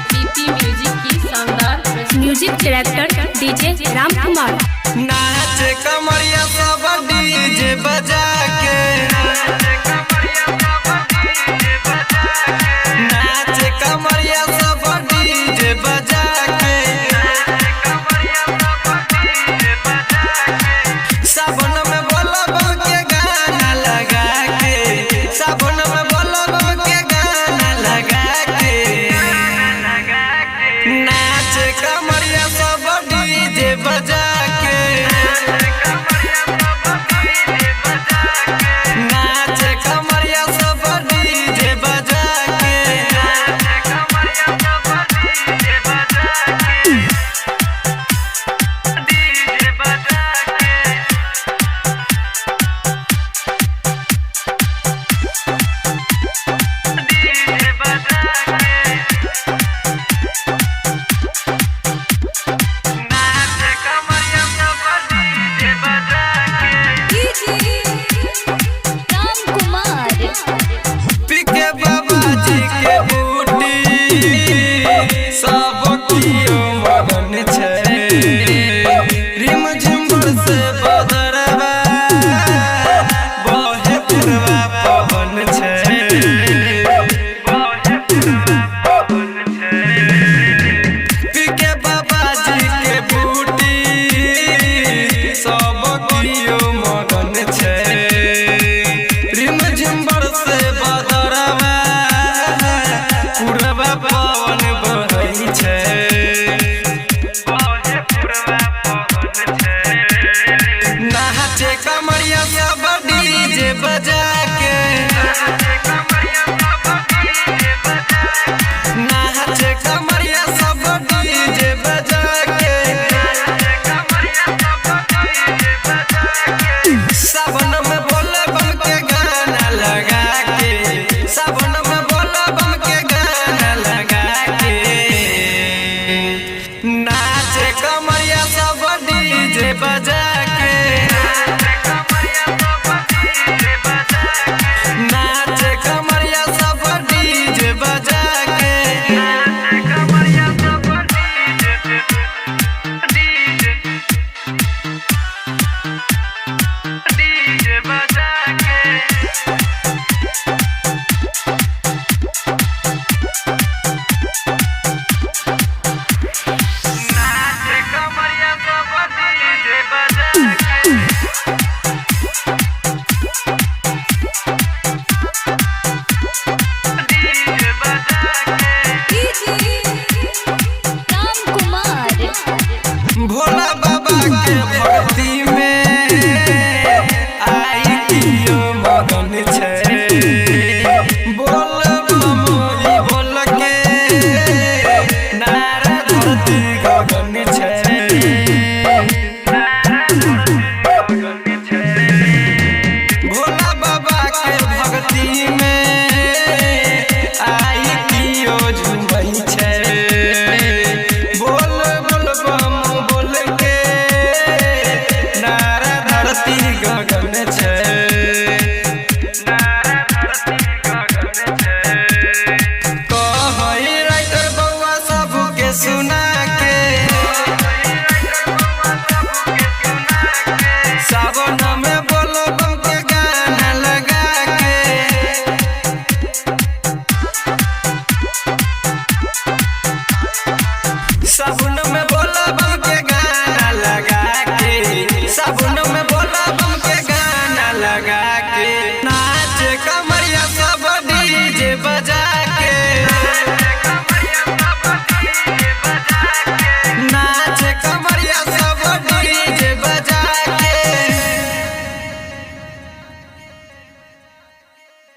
प्रीति music की शानदार music director DJ Ram Kumar. नाच कमरिया सब डीजे बजा के, नाच कमरिया सब डीजे बजा के, सावन में बोला बम के गाना लगा के, सावन में बोला बम के गाना लगा के, नाच कमरिया सब डीजे बजा के, नाच कमरिया सब डीजे बजा के। पीके बाबा जी के बूटी सब कियो मगन छै, रिम झिम से बदरवा बहे पुरवा पवन छै, पीके बाबा जी के बूटी सब कियो मगन छै, रिम झिम से बदरवा पुरवा पवन बहै छै, नाचे कमरिया सब डीजे बजा के, नाचे कमरिया सब डीजे बजा के, सावन में बोले बम के गाना लगा के, सावन में बोले बम के गाना लगा के, नाचे कमरिया सब डीजे बजा के।